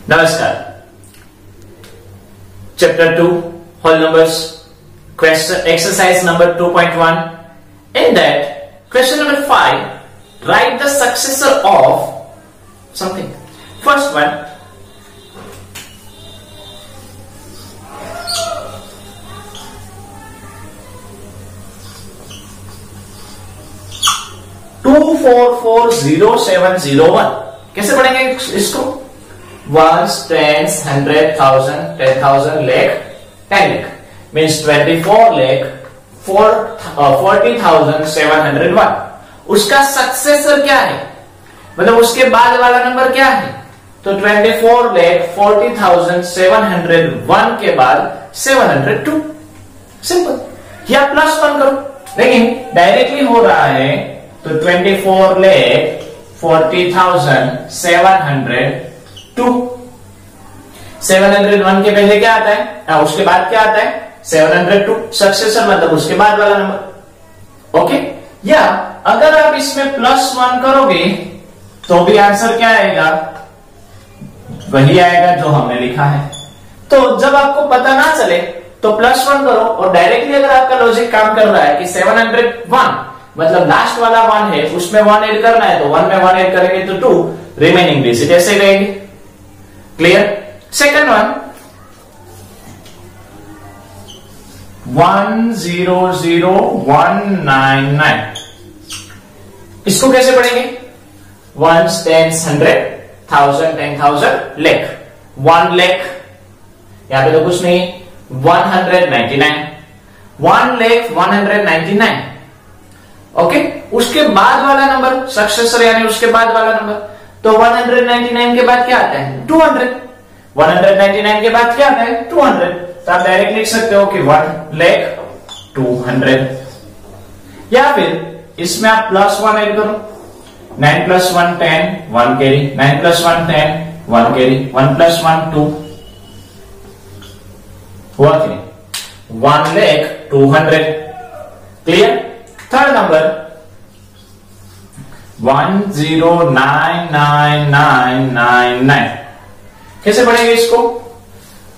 नमस्कार। Chapter 2 whole numbers question exercise number 2.1. In that question number 5, write the successor of something. First one, two four four 0701 कैसे पढ़ेंगे इसको? Ones, tens, 100,000, 10,000, lakh, 10 lakh means 24 lakh 40,701. उसका successor क्या है, मतलब उसके बाद वाला नंबर क्या है? तो 24 lakh 40,701 के बाद 702. सिंपल। या प्लस 1 करो, लेकिन डायरेक्टली हो रहा है तो 24 lakh 40,702. 701 के पहले क्या आता है? उसके बाद क्या आता है? 702. सक्सेसर मतलब उसके बाद वाला नंबर। ओके। या अगर आप इसमें प्लस 1 करोगे तो भी आंसर क्या आएगा? वही आएगा जो हमने लिखा है। तो जब आपको पता ना चले तो प्लस 1 करो, और डायरेक्टली अगर आपका लॉजिक काम कर रहा है कि 701 मतलब लास्ट वाला 1 है, उसमें 1 ऐड करना है, तो 1 में 1 ऐड करेंगे तो 2, रिमेनिंग डिजिट ऐसे रहेंगे। क्लियर? सेकंड वन, 100199, इसको कैसे पढ़ेंगे? 1 10 100 1000 10,000 lakh, 1 lakh, यहां पे तो कुछ नहीं, 199, 1,199,000. ओके। उसके बाद वाला नंबर सक्सेसर यानी उसके बाद वाला नंबर, तो 199 के बाद क्या आता है? 200. 199 के बाद क्या आता है? 200. तो आप डायरेक्ट लिख सकते हो कि 1,200,000. या फिर इसमें आप प्लस 1 ऐड करो, 9 + 1 10, 1 कैरी, 9 + 1 10, 1 कैरी, 1 + 1 2, हुआ कि नहीं? 1,200,000. क्लियर? थर्ड नंबर 10999999, कैसे पढ़ेंगे इसको?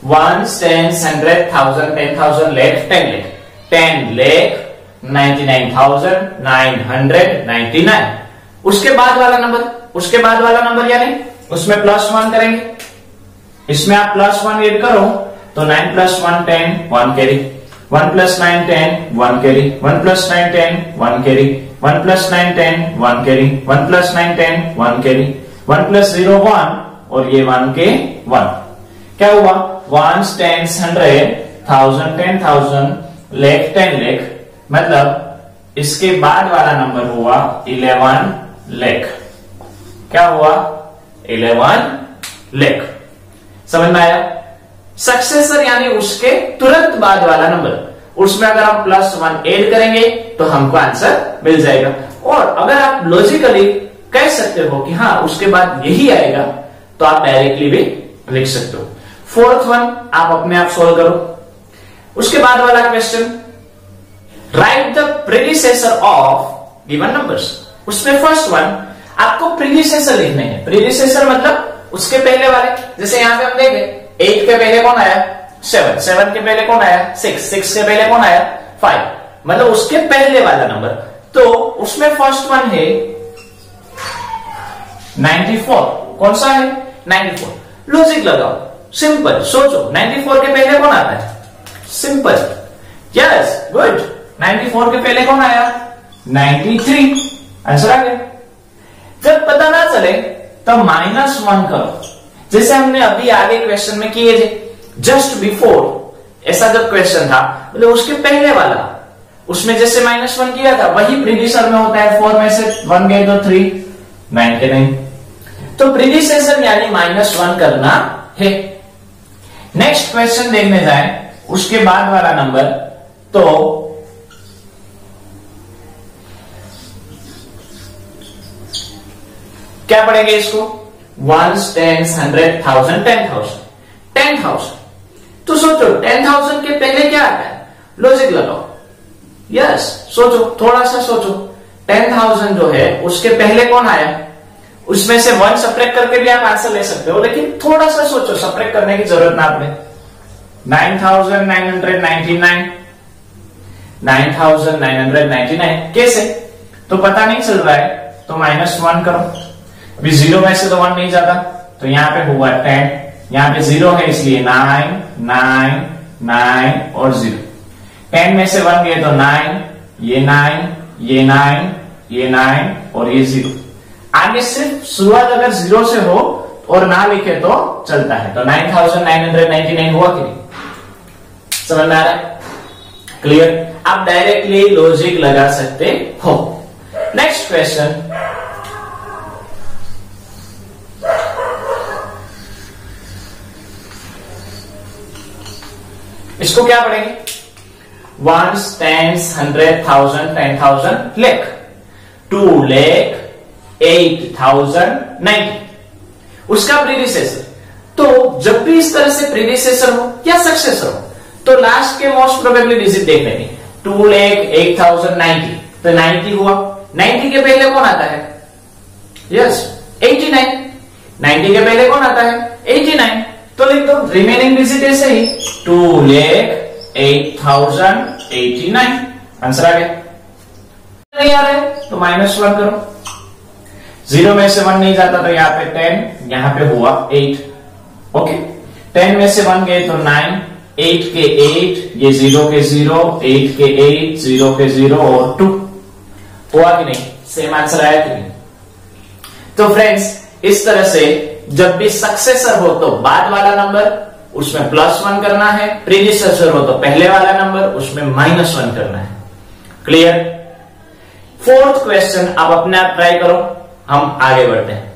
1 10 100 1000 10,000 lakh 10 lakh 10,99,999. उसके बाद वाला नंबर, उसके बाद वाला नंबर यानी उसमें प्लस 1 करेंगे, इसमें आप प्लस 1 ऐड करो तो 9 + 1 10, 1 carry, 1 + 9 10, 1 carry, 1 + 9 10, 1 carry, 1 + 9 10, 1 carry, 1 + 9 10, 1 carry, 1 + 0 1, और ये 1 के 1. क्या हुआ? 1 10 100 1000 10,000 lakh 10 lakh, मतलब इसके बाद वाला नंबर हुआ 11 lakh. क्या हुआ? 11 lakh. समझ में आया? सक्सेसर यानी उसके तुरंत बाद वाला नंबर, उसमें अगर हम प्लस 1 ऐड करेंगे तो हमको आंसर मिल जाएगा. और अगर आप लॉजिकली कह सकते हो कि हाँ उसके बाद यही आएगा, तो आप डायरेक्टली भी लिख सकते हो. फोर्थ वन आप अपने आप सोल्व करो. उसके बाद वाला question, right the predecessor of given numbers. उसमें फर्स्ट वन आपको प्रीडिसेसर लिखने हैं. प्रीडिसेसर मतलब उसके पहले वाले. जैसे यहां पे हम देखें 8 के पहले कौन आया? 7. 7 के पहले कौन आया? 6. 6 के पहले कौन आया? 5. मतलब उसके पहले वाला नंबर. तो उसमें फर्स्ट वन है 94. कौन सा है? 94. लॉजिक लगाओ, सिंपल सोचो, 94 के पहले कौन आता है? सिंपल. Yes, good. 94 के पहले कौन आया? 93. आंसर आ गया. जब पता ना चले तो -1 करो, जैसे हमने अभी आगे क्वेश्चन में किए थे. जस्ट बिफोर ऐसा जब क्वेश्चन था, मतलब उसके पहले वाला, उसमें जैसे -1 किया था, वही प्रीडिसेसर में होता है. 4 में से 1 गए तो 3, 9 के 9. तो प्रीडिसेसर यानी -1 करना है. नेक्स्ट क्वेश्चन देखने जाए, उसके बाद वाला नंबर, तो क्या पढ़ेंगे इसको? 1 10 100 1000 10,000 10,000. तो सोचो 10,000 के पहले क्या आता है? लॉजिक लगाओ. यस, सोचो, थोड़ा सा सोचो. 10,000 जो है उसके पहले कौन आया? उसमें से 1 सब्ट्रैक्ट करके भी आप आंसर ले सकते हो, लेकिन थोड़ा सा सोचो, सब्ट्रैक्ट करने की जरूरत ना पड़े। 9999 कैसे, तो पता नहीं चल रहा है, तो -1 करो। अभी 0 में से तो 1 नहीं जाता, तो यहां पे हुआ 10, यहां पे 0 है इसलिए 9 9 9 और 0। 10 में से 1 गए तो 9, ये 9, ये 9, ये 9 और ये 0। आगे सिर्फ शुरुआत अगर 0 से हो और ना लिखे तो चलता है। तो 9999 हुआ कि नहीं? समझ में आ रहा है? क्लियर? आप डायरेक्टली लॉजिक लगा सकते हो। नेक्स्ट क्वेश्चन, इसको क्या पढ़ेंगे? 1, 10, 100, 1000, 10,000, लाख, 2 लाख, 8,090 उसका प्रीडिसेसर। तो जब भी इस तरह से प्रीडिसेसर हो या सक्सेसर हो, तो लास्ट के मोस्ट प्रोबेबली डिजिट देख लेंगे। 2 लाख 8,090, तो 90 हुआ। 90 के पहले कौन आता है? यस, 89। 90 के पहले कौन आता है? 89। तो लिख दो रिमेनिंग डिजिट ऐसे ही, 2 लाख 8,089। आंसर आ गया। नहीं आ रहा है तो -1 करो। 0 में से 1 नहीं जाता, तो यहाँ पे 10, यहाँ पे हुआ 8। ओके, 10 में से 1 गए तो 9, 8 के 8, ये 0 के 0, 8 के 8, 0 के 0 और 2 हुआ कि नहीं? सेम आंसर आया कि नहीं? तो फ्रेंड्स, इस तरह से जब भी सक्सेसर हो तो बाद वाला नंबर उसमें +1 करना है, प्रीडिसेसर हो तो पहले वाला नंबर उसमें -1 करना है। क्लियर? 4th क्वेश्चन आप अपने आप ट्राई करो, हम आगे बढ़ते हैं।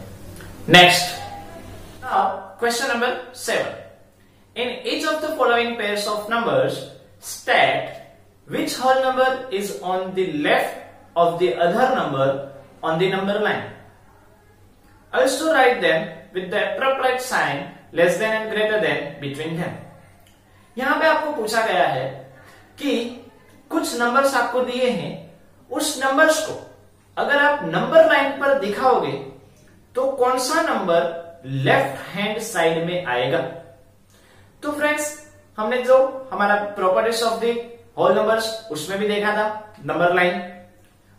Next, question number 7। In each of the following pairs of numbers, state which whole number is on the left of the other number on the number line. Also write them with the appropriate sign less than and greater than between them. यहां पे आपको पूछा गया है कि कुछ numbers आपको दिए हैं, उस नंबर्स को अगर आप नंबर लाइन पर दिखाओगे तो कौन सा नंबर लेफ्ट हैंड साइड में आएगा। तो फ्रेंड्स, हमने जो हमारा properties of the whole numbers उसमें भी देखा था नंबर लाइन,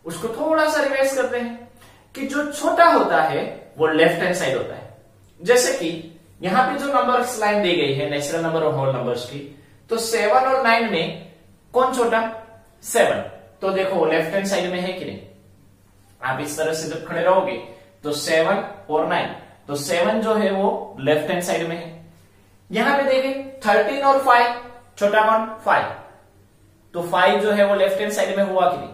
उसको थोड़ा सा रिवाइज करते हैं कि जो छोटा होता है वो लेफ्ट हैंड साइड होता है। जैसे कि यहां पे जो नंबर्स लाइन दी गई है नेचुरल नंबर और होल नंबर्स की, तो 7 और 9 में कौन छोटा? 7। तो देखो लेफ्ट हैंड साइड में है कि नहीं? आप इस तरह से जब खड़े रहोगे तो 7 और 9, तो 7 जो है वो लेफ्ट हैंड साइड में है। यहां पे देखें 13 और 5, छोटा कौन? 5। तो 5 जो है वो लेफ्ट हैंड साइड में हुआ कि नहीं?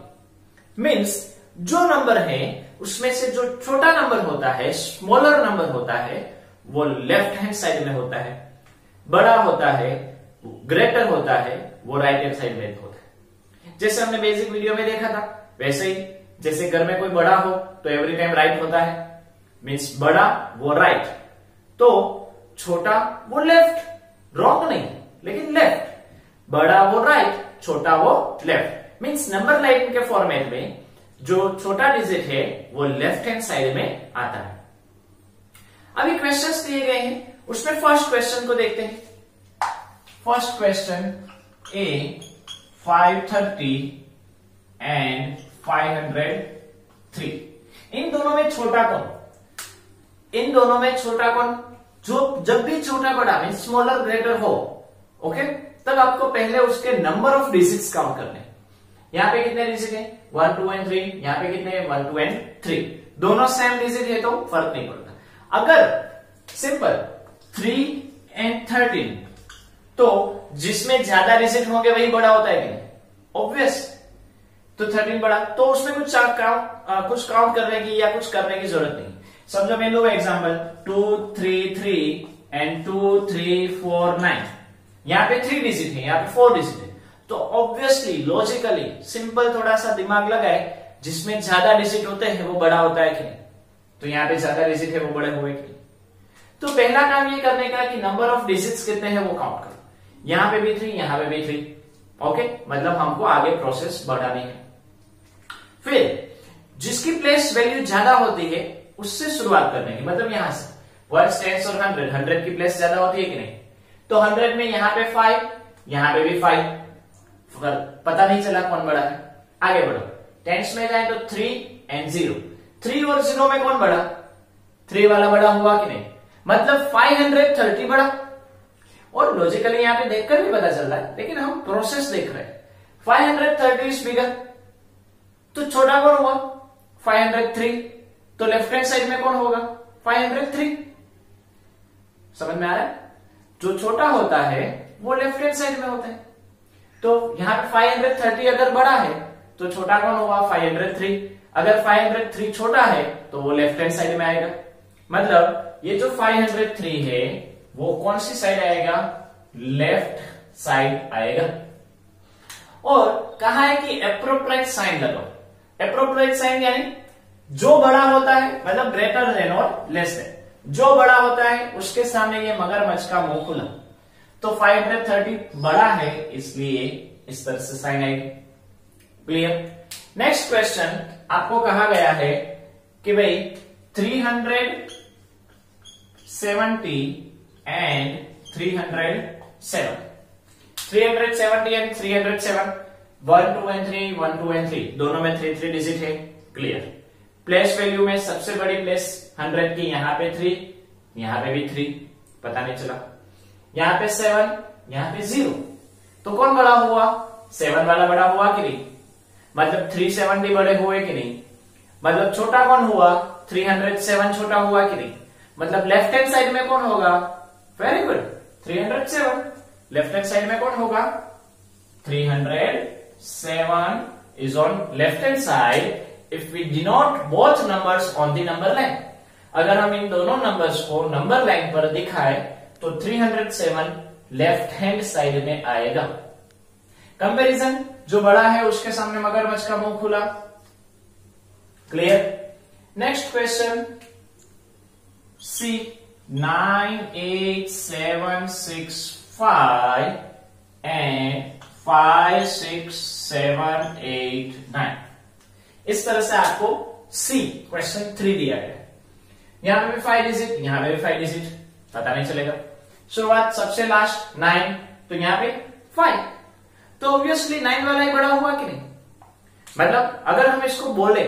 मीन्स जो नंबर है उसमें से जो छोटा नंबर होता है, स्मॉलर नंबर होता है, वो लेफ्ट हैंड साइड में होता है। बड़ा होता है, ग्रेटर होता है, वो राइट हैंड साइड में होता है। जैसे हमने बेसिक वीडियो में देखा था, वैसे ही जैसे घर में कोई बड़ा हो तो एवरी टाइम राइट होता है, मीन्स बड़ा वो राइट, तो छोटा वो लेफ्ट, रॉन्ग नहीं लेकिन लेफ्ट। बड़ा वो राइट, छोटा वो लेफ्ट, मीन्स नंबर लाइन के फॉर्मेट में जो छोटा डिजिट है वो लेफ्ट हैंड साइड में आता है। अभी क्वेश्चंस दिए गए हैं, उसमें फर्स्ट क्वेश्चन को देखते हैं। फर्स्ट क्वेश्चन ए 530 एंड 503, इन दोनों में छोटा कौन? इन दोनों में छोटा कौन? जो जब भी छोटा बड़ा मीन स्मॉलर ग्रेटर हो, ओके, तब आपको पहले उसके नंबर ऑफ डिजिट्स काउंट करने। यहां पे कितने डिजिट है? 1 2 एंड 3। यहां पे कितने? 1 2 एंड 3। दोनों सेम डिजिट है तो फर्क नहीं पड़ता। अगर सिंपल 3 एंड 13, तो जिसमें ज्यादा डिजिट होंगे वही बड़ा होता है कि नहीं? ऑब्वियस। तो 13 बड़ा, तो उसमें कुछ काउंट करने की या कुछ करने की जरूरत नहीं। समझो मैं लो एग्जांपल 2 3 3 एंड 2 3 4 9। यहां पे 3 डिजिट है, यहां पे 4 डिजिट है, तो ऑब्वियसली लॉजिकली सिंपल थोड़ा सा दिमाग लगाए, जिसमें ज्यादा डिजिट होते हैं वो बड़ा होता है कि नहीं? तो यहां पे ज्यादा डिजिट है वो बड़े हुए कि नहीं? तो पहला काम ये करने का कि नंबर ऑफ डिजिट्स कितने हैं वो काउंट करो। यहां पे भी 3, यहां पे भी 3, ओके, मतलब हमको आगे प्रोसेस बढ़ानी है। फिर जिसकी प्लेस वैल्यू ज्यादा होती है उससे शुरुआत करने की, मतलब यहां से 1 10 और 100 की प्लेस ज्यादा होती है कि नहीं? तो 100 में यहाँ पे 5, यहाँ पे भी 5, पता नहीं चला कौन बड़ा है। आगे बढ़ो, टेंस में जाए तो 3 एंड 0, 3 और 0 में कौन बड़ा? 3 वाला बड़ा हुआ कि नहीं? मतलब 530 बड़ा। और लॉजिकली यहाँ पे देखकर भी पता चल रहा है, लेकिन हम प्रोसेस देख रहे हैं। 530 इज बिगर, तो छोटा कौन हुआ? 503। तो लेफ्ट हैंड साइड में कौन होगा? 503। समझ में आ रहा है? जो छोटा होता है वो लेफ्ट हैंड साइड में होता है। तो यहां पे 530 अगर बड़ा है तो छोटा कौन होगा? 503। अगर 503 छोटा है तो वो लेफ्ट हैंड साइड में आएगा। मतलब ये जो 503 है वो कौन सी साइड आएगा? लेफ्ट साइड आएगा। और कहा है कि एप्रोप्रिएट साइन लगाओ। एप्रोप्रिएट साइन यानी जो बड़ा होता है, मतलब ग्रेटर देन और लेस देन, जो बड़ा होता है उसके सामने ये मगरमच्छ का मुंह खुला। तो 530 बड़ा है, इसलिए इस तरह से साइन आएगी। क्लियर? नेक्स्ट क्वेश्चन, आपको कहा गया है कि भाई 370 एंड 307, 370 एंड 307, 1 2 एंड 3, 1 2 एंड 3, दोनों में 3 3 डिजिट है। क्लियर? प्लेस वैल्यू में सबसे बड़ी प्लेस 100 की, यहां पे 3, यहां पे भी 3, पता नहीं चला। यहां पे 7, यहां पे 0, तो कौन बड़ा हुआ? 7 वाला बड़ा हुआ कि नहीं? मतलब 370 बड़े हुए कि नहीं? मतलब छोटा कौन हुआ? 307 छोटा हुआ कि नहीं? मतलब लेफ्ट हैंड साइड में कौन होगा? Very good, 307। Left hand side में कौन होगा? 307 is on left hand side if we denote both numbers on the number line. अगर हम इन दोनों नंबर्स को नंबर लाइन पर दिखाए तो 307 लेफ्ट हैंड साइड में आएगा। कंपैरिजन, जो बड़ा है उसके सामने मगरमच्छ का मुंह खुला। Clear? Next question, see 9 8 7 6 5 and 5 6 7 8 9। इस तरह से आपको सी क्वेश्चन 3 दिया गया है। यहां पे भी 5 डिजिट, यहां पे भी 5 डिजिट, पता नहीं चलेगा। शुरुआत सबसे लास्ट 9, तो यहां पे 5, तो ऑब्वियसली 9 वाला ही बड़ा हुआ कि नहीं? मतलब अगर हम इसको बोले,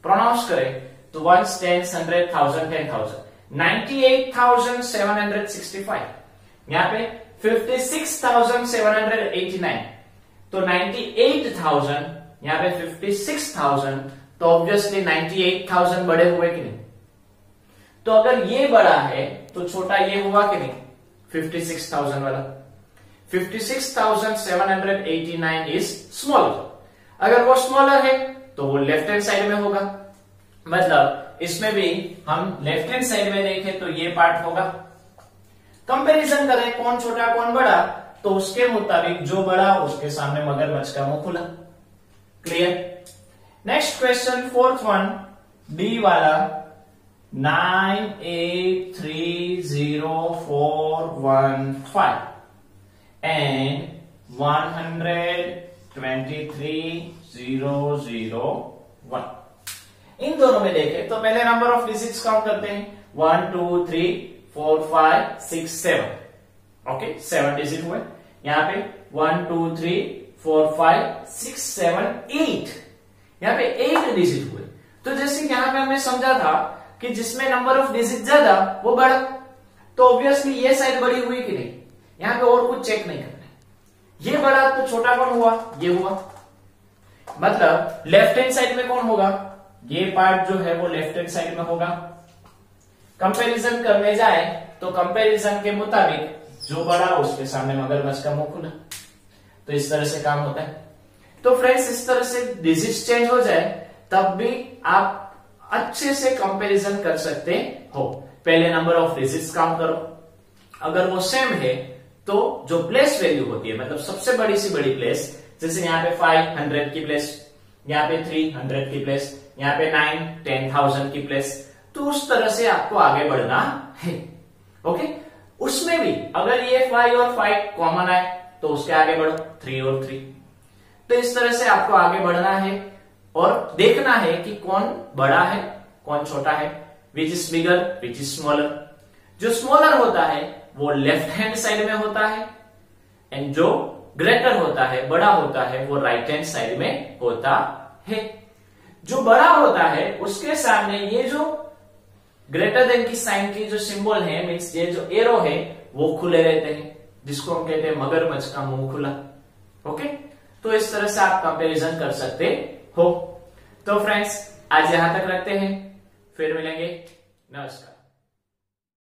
प्रोनाउंस करें तो 1 10 100 1000 10,000, 98,765, यहां पे 56,789, तो 98,000, यहां पे 56,000, तो ऑब्वियसली 98,000 बड़े हुए कि नहीं? तो अगर ये बड़ा है तो छोटा ये हुआ कि नहीं? 56,000 वाला। 56,789 इज स्मॉलर। अगर वो स्मॉलर है तो वो लेफ्ट हैंड साइड में होगा। मतलब इसमें भी हम लेफ्ट हैंड साइड में देखें तो ये पार्ट होगा। कंपैरिजन करें कौन छोटा कौन बड़ा, तो उसके मुताबिक जो बड़ा उसके सामने मगरमच्छ का मुंह खुला। Clear? Next question, fourth one, D वाला, 983045 and 123,001। इन दोनों में देखें तो पहले नंबर ऑफ डिजिट्स काउंट करते हैं। 1 2 3 4 5 6 7, ओके 7 डिजिट हुए। यहां पे 1 2 3 4 5 6 7 8, यहां पे 8 डिजिट हुए। तो जैसे यहां पे हमने समझा था कि जिसमें नंबर ऑफ डिजिट ज्यादा वो बड़ा, तो ऑब्वियसली ये साइड बड़ी हुई कि नहीं? यहां पे और कुछ चेक नहीं करना है। ये बड़ा तो छोटा कौन हुआ? ये हुआ। मतलब लेफ्ट हैंड साइड में कौन होगा? ये पार्ट जो है वो लेफ्ट हैंड साइड में होगा। कंपैरिजन करने जाए तो कंपैरिजन के मुताबिक जो बड़ा उसके सामने मगरमच्छ का मुंह खुला। तो इस तरह से काम होता है। तो फ्रेंड्स, इस तरह से डिजिट चेंज हो जाए तब भी आप अच्छे से कंपैरिजन कर सकते हो। पहले नंबर ऑफ डिजिट्स काउंट करो, अगर वो सेम है तो जो प्लेस वैल्यू होती है, मतलब सबसे बड़ी सी बड़ी प्लेस, जैसे यहाँ पे 500 की प्लेस, यहाँ पे 300 की प्लेस, यहाँ पे 9 10,000 की प्लेस, तो उस तरह से आपको आगे बढ़ना है। ओके, उसमें भी अगर ये 5 और 5 कॉमन आए तो उसके आगे बढ़ो, 3 और 3। तो इस तरह से आपको आगे बढ़ना है और देखना है कि कौन बड़ा है कौन छोटा है। Which is bigger, which is smaller. जो स्मॉलर होता है वो लेफ्ट हैंड साइड में होता है एंड जो ग्रेटर होता है, बड़ा होता है, वो राइट हैंड साइड में होता है। जो बड़ा होता है उसके सामने ये जो ग्रेटर देन की साइन की जो सिंबल है, मीन्स ये जो एरो है वो खुले रहते हैं, जिसको हम कहते हैं मगरमच्छ का मुंह खुला। ओके, तो इस तरह से आप कंपैरिजन कर सकते हो। तो फ्रेंड्स आज यहां तक रखते हैं, फिर मिलेंगे, नमस्कार।